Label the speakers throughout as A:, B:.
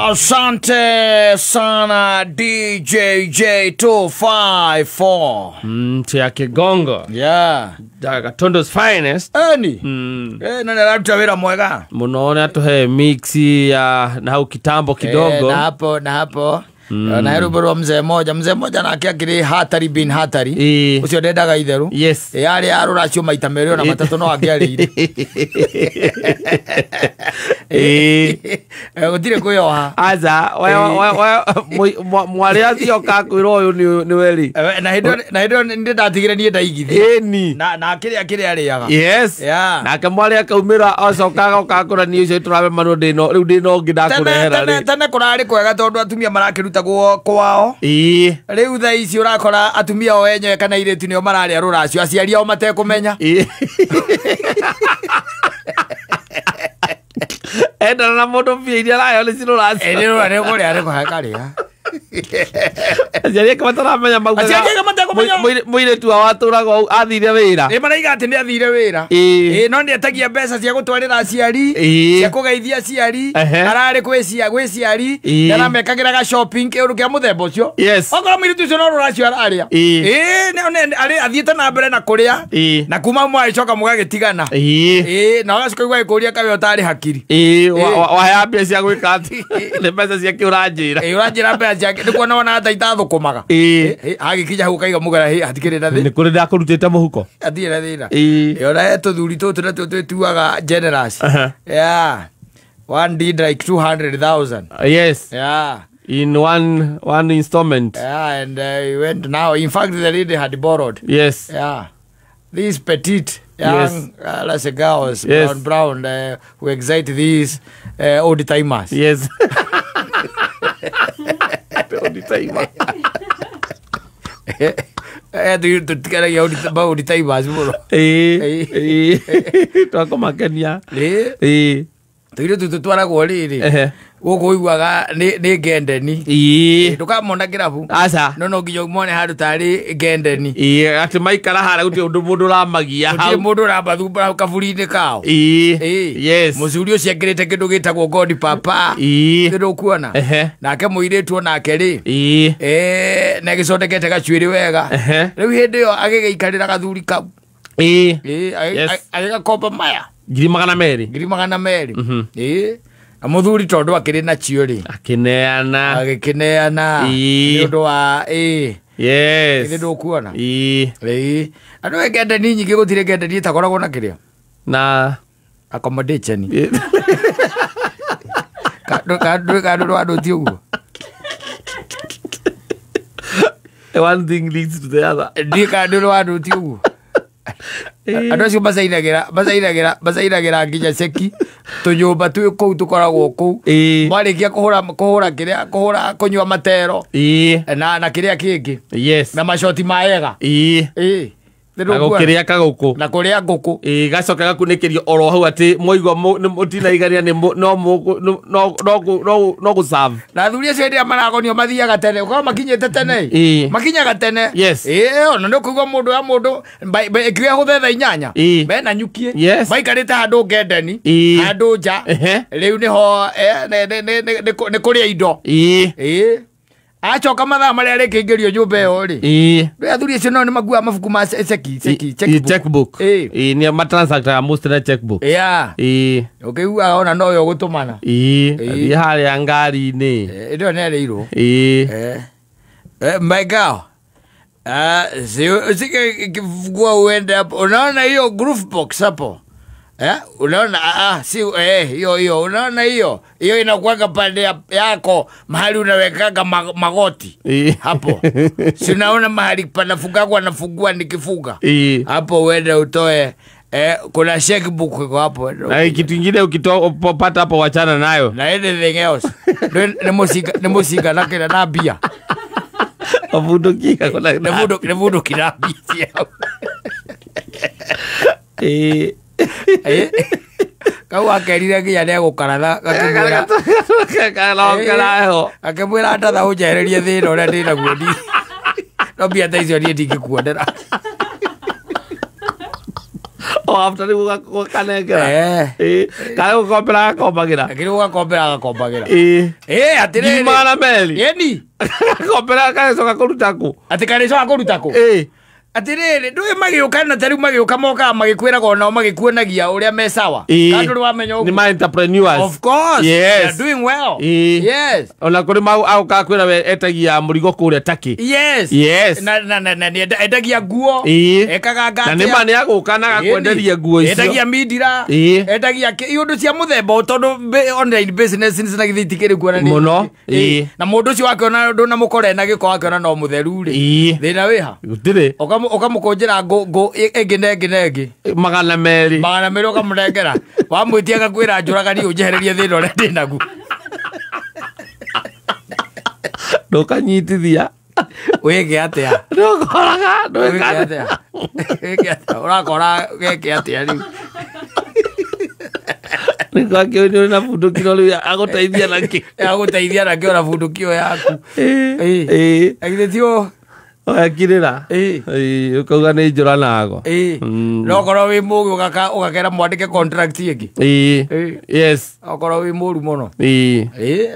A: Asante sana DJ J254.
B: Tia Kigongo.
A: Yeah.
B: Tondo's finest.
A: Ani. Na nalabita mwega.
B: Munaona tuhe mixi ya na hau kitambo kidogo.
A: Na hapo. Na eruburu mzee moja na akiakiri hatari bin hatari. Usio dedaga itheru.
B: Yes.
A: Yale arura cio maita merio na matatu no agiarire. Gutire kuyoha.
B: Aza mwari acio kakwiro uyu ni weri.
A: Na hindo ndatigire nie ndaigithi.
B: Eni.
A: Na akiri ariaga.
B: Yes.
A: Yeah.
B: Na kamwari akaumira acokaga ukakura ni ucio turabe manu ndino riu ndino ngidakurehera ri.
A: Tene kurari kwega tondu atumia marakiruta kwao. Riu tha ici urakora atumia o enyewe kana iretu nio marari aruracio aciari ao matekumenya.
B: Enda na moto pia iria rayo ni ciruracio.
A: Ero ari kuri ari kwakaria.
B: Aciari kamatara menya mauga.
A: Aciari kamatakumenya.
B: Muire tu awaturaga athire wira.
A: Maraiga ati ni athire wira. No ni atagia mbeca cia gutwarira aciari, cia kugeithia aciari, arari gwiciari, na mekagira ga shopping kiuru kia muthembo cio. Okoro miri tu no ruracio araria. Ari athiete na mbere na kuria. Na kuma mwa icoka mugagitigana. Na wagacoka igwa ikuria kabe utari hakiri.
B: Wahea mbia cia gwika ati. Ni mbeca cia kiuranjira.
A: Uranjira mbeca cia nikuo na wana taita thukumaga. Agikija hu kaiga mugara hatikire na thi.
B: Ni kuri ndakurutite muhuko.
A: Athire thina. Yora tuthuri tutu na tutuaga generous. Yeah. One did like 200,000.
B: Yes.
A: Yeah.
B: In one installment.
A: Yeah, and we went now. In fact, the lady had borrowed.
B: Yes.
A: Yeah. This petite young las girls, brown, who excite these old timers.
B: Yes. Old timers.
A: Tu tikara ya old timers bro.
B: Twako makenia.
A: Tuire tutwaragwo riri. Guku iguaga ni gendeni. Ndukamona kirabu.
B: Aca.
A: No nginya umone handu tari gendeni.
B: Ati maikara hara guti undu mundu ramagia hau.
A: Guti mundu rabathumbura kaburi-ini kao.
B: Yes.
A: Mucuri ucio angirite kindu gitagwo God Papa. Ndu kuona. Nake muiritu nake ri. Na gicondekete gacuiri wega. Riu hindi yo agigeikarira gathuri kau. Agigakomba maya.
B: Ngiri magana meri.
A: Muthuri tondu akiri na cio ri agikineana ndu wa
B: yes
A: ndu kuona andu egenda ni nyingi gutire genda ni takoragwo na kiria
B: na
A: accommodation kadu adu tiugo
B: one thing leads to the other
A: ndi kadu adu tiugo andu acio macairagira nginya ceki tunyumba twi kou tukoragwo kou mwarikia kuhura kiria kunyua matero na kiria kingi na mashoti maega
B: Agokiria kaguku
A: na kuria nguku
B: gacoka gakunikirio oro hau ati moigwa mutina igania ni no guserve
A: na thuri acio ndia maragonio mathiaga tene uko makinyete tene makinyaga tene ona ndo kuigwa mundu ya mundu kiria huthetha inyanya bena nyukie maikarite handu gendeni handu nja riu niho ni kuria indo achoka mathaa maria rekingirio nyumba iyo ri athuri acio no ni magua mabuku ma
B: checkbook ni ma transactor most na checkbook
A: ukiigua ona no yo gutumana
B: athi haria ngari-ini
A: ndio nereirwo my girl sikigua uende hapo unaona hiyo groove box hapo unaona hiyo unaona hiyo inakuwaga pande yako mahali unawekaga magoti hapo si unaona mahali panafungwa nikifunga hapo uende utoe kuna checkbook iko hapo
B: na kitu kingine ukipata hapo wachana nayo
A: na anything else ni musika na kila na bia
B: avundukia kuna
A: nevundo kirabia kau akerire nginya negukaratha akimwira atatha unjehererie thina uria ndinaguo no mbia ta icio nie ndingikuonera
B: Oh, after the kanengera. Kaya ukompera kombagira.
A: Lakini ugakombera agakombagira.
B: Atire. Gimana meli.
A: Yeni.
B: Kombera kaya soka kurutaku.
A: Ati kare soka kurutaku. Atiriri ndui magiuka na tari magiuka moka magikwira gona magikuonagia uria mesawa kandu wamenya
B: ni my entrepreneurs
A: of course
B: yes.
A: They are doing well yes
B: ona kuri mau au ka kwira we etagia murigo kuria taki
A: yes na ni etagia guo ekaga ngati
B: na ni mani aguka na gakwenderia guo icio
A: etagia midira etagia iundu cia muthemba tondu online business ni na githikiri kuona ni
B: muno
A: na mundu cio akiona ndu na mukore na giko akiona no mutheru ri thina wiha gutire okamukonjera ngo egi magana meri okamurengera wamwitia gakwira njuraga ni unjehererie thina uria ndinagu
B: ndukanyitithia
A: wege atia
B: ndukoraga ndwikatia
A: urakora geke atia riu
B: nikakio na fundukio riu aguteithia naki
A: ona fundukio yaku agithio
B: Akirira ukauga ni njura nago
A: no korwo wi mugi ugakera mwandike contract ingi
B: yes
A: okorwo wi muru muno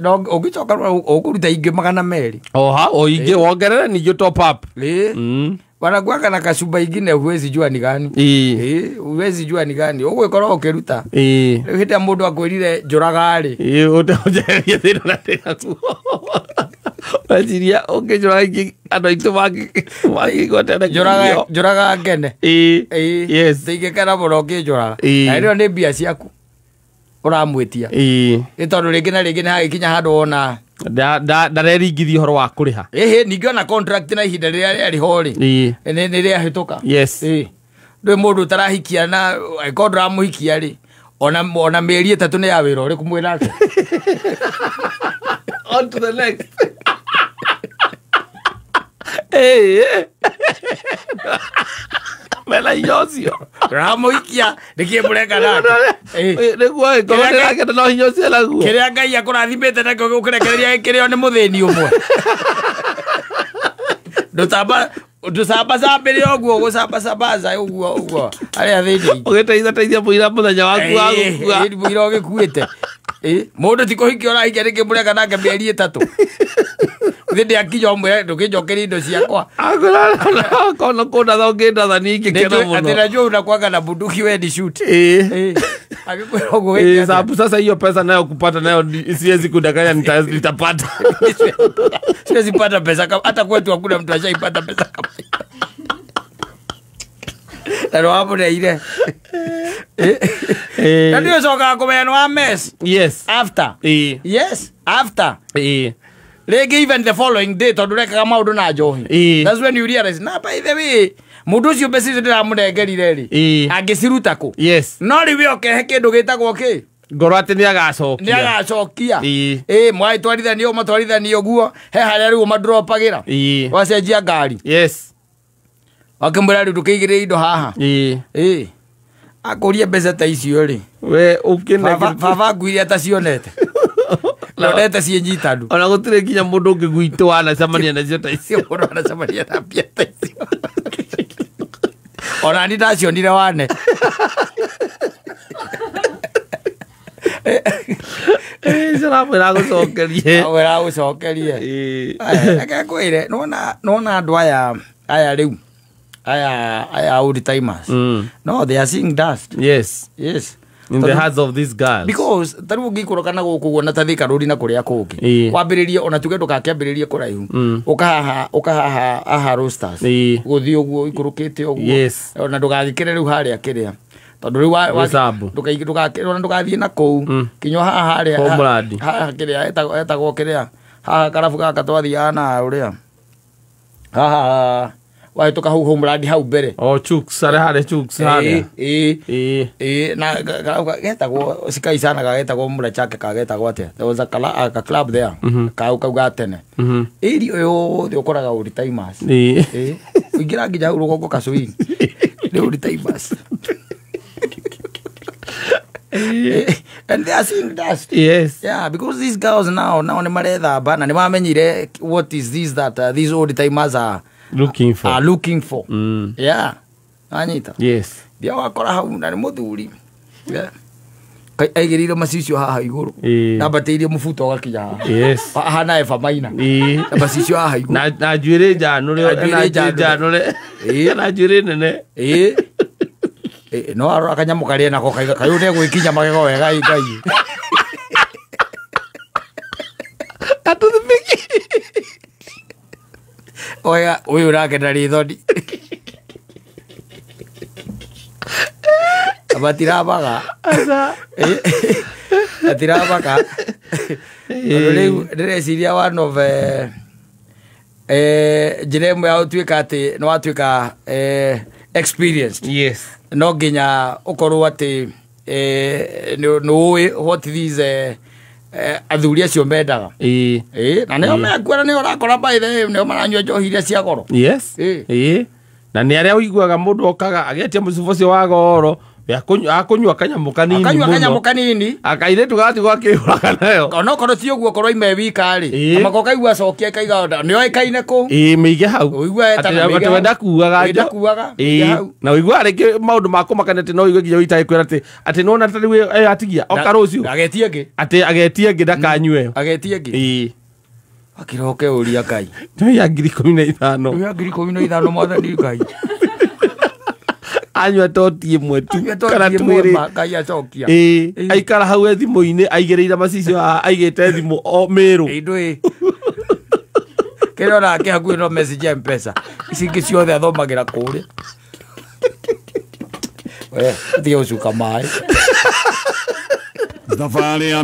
A: no ungicoka ukuruta ingi magana meri
B: oha o ingi wongerera ni top up
A: wanagwaka na kasumba ingine huwezi jua ni gani huwezi jua ni gani ugwikorwo ukiruta hita mundu akwirire njuraga ri
B: utejeria thina na tena Wajiria juraga ingi ando itu magi gotena
A: juraga ngene
B: yes
A: tingikera muno ngijuraga na rio ni mbia ciaku uramwitia tondu ringi na ringi ni hagikinya handu ona
B: ndareringithia horo wa kuriha
A: ningi ona contract na ihinda riria riho ri ni riahituka
B: yes
A: ndui mundu utarahikia na angĩkorwo ndũramuhikia ri ona mĩeri ĩtatũ nĩ ya wĩra ũrĩkũ mwĩ nake
B: on to the next mela yosio
A: ramuikia ndikĩmũrenga nake
B: nĩguo ĩkorwo ndĩrakenda no hinya ũcio naguo
A: kĩrĩa Ngai akũrathimĩte nakĩo gĩkũrekereria kĩrĩo nĩ mũthĩni ũmwe ndũcambacambĩre ũguo gũcambacabaca ũguo arĩa thĩinĩ
B: ũgĩteithateithia mũira mũthenya waku wa gũkua
A: mũira ũgĩkuĩte mũndũ ti kũhikia ũrahikia nĩkĩmũrenga nake mĩeri ĩtatũ thĩndĩ akinya ũmwe ndũkĩnjokeria indo ciakwa
B: kono kũndatha ũngĩndatha ningĩkena mũno
A: atĩ najua unakuanga na bunduki wendi shoot agĩkwĩra ũguo
B: wĩkia sababu sasa hiyo pesa nayo kupata nayo siwezi kudanganya nitapata
A: siwezi pata pesa kama hata kwetu hakuna mtu ashaipata pesa kama Pero wamureire na ndio cokaga kũmenywo mess
B: yes
A: after yes after Regi even the following day tondu rekaga maundu na njohi that's when you realize na by the way mundu ucio mbeca icio ndĩramũnengerire ri angĩciruta kũ
B: yes
A: no rĩu okehe kĩndũ gĩtagwo kĩ
B: ngoro atĩ
A: nĩagacokia mwagĩtwarithanio matwarithanio guo he harĩa rĩu madropagĩra wacenjia ngari
B: yes
A: wakĩmwĩra rĩu ndũkĩigĩrĩre indo haha akũria mbeca ta icio rĩ
B: we ũkĩne
A: baba nguire atacionete ndonete ciĩnyitanu
B: ona gũtirĩ nginya mũndũ ũngĩ gwitũ wanacemania nacio ta icio
A: mũndũ wanacemania na mbia ta icio ona ni ndacionire wane
B: ciramwĩra
A: gũcokerie akakwĩre nona andũ aya rĩu aya old timers no they are seeing dust
B: yes in the hearts of this girl
A: because taru ngikoroka na guku na tathika ruri na kuria kungi wambiririe ona tuge ndukakĩambĩrĩrie kũraihu ukahaha aha roasters guthii uguo ikurukite uguo ona ndugagikire riu haria kiria tondu riu ndugathii na kuu kinyo haha haria kiria etagwo kiria haha karabu gaka twathiaga na uria haha wahĩtũka hau Homeland hau mbere
B: Chuks harĩa Chuks harĩa
A: na getagwo Sikaisana gagetagwo Murachake kagetagwo atĩa there was a club there kauga tene ĩri yothe ũkoraga old timers ũingĩra nginya hau rũgongo Kasũini nĩ old timers and they are seeing dust yeah because these girls now nĩ marethamba na nĩ mamenyire what is this that these old timers are looking for yeah anyita Dia wakora hau na nĩ mũthuri. Aigĩrĩire macicio haha igũrũ. Na batĩirie mũbuto gakinya haha.
B: Yes.
A: Hana eba maina. Na macicio haha igũrũ.
B: Na njuĩrĩ njanũre, na njanũre. Na njuĩrĩ nene.
A: No arora kanyamũ karĩa nako kayũ ndegwĩkinya magego wega Ngai.
B: Katuthimiki.
A: Oya, ũyũ nake ndarĩ thoni. Batirabaga. Batirabaga. Rĩu ndĩreciria one of njĩra ĩmwe ya gũtuĩka atĩ nĩ watuĩka experienced.
B: Yes.
A: No nginya ũkorwo atĩ nĩ ũĩ what these athuri acio mendaga. Na nĩo mekuona nĩo ũrakora by the way nĩo maranyua njohi iria cia goro.
B: Yes. Na nĩ arĩa ũiguaga mũndũ okaga agetia mũcuba ũcio wa goro akũnyua kanyamũ kanini mũno.
A: Akanyua kanyamũ kanini.
B: Akairĩtu gati gwakĩũraga nayo.
A: Ona okorwo ti ũguo korwo ime wika-rĩ. Amako kaigua cokia kaiga onda. Nĩoĩkaine kũ?
B: Mĩige hau.
A: Ũigua etaga mĩige hau.
B: Wenda kuuaga indo. Na ũigua rĩngĩ maũndũ ma kũmakania atĩ no ũigue nginya ũitagĩkwĩra atĩ nĩwona ta rĩu atigia oka rũciũ.
A: Agetie ngĩ.
B: Atĩ agetie ngĩ ndakanyue.
A: Agetie ngĩ. Akĩroke ũria Ngai.
B: Nĩ ya 15,000.
A: Nĩ ya 15,000 mwathani Ngai.
B: Anyua toti ĩmwe tu kana twĩrĩ.
A: Ngai acokia.
B: Aikara hau thimũ-inĩ aigĩrĩire macicio aigĩte thimũ o mĩrũ.
A: Ndũĩ. Kĩrĩa onake hakuhĩ no message ya M-Pesa. Ici ingĩ ciothe athomagĩra kũrĩa. Thiĩ ũcuka maĩ.
C: Thabarĩ ya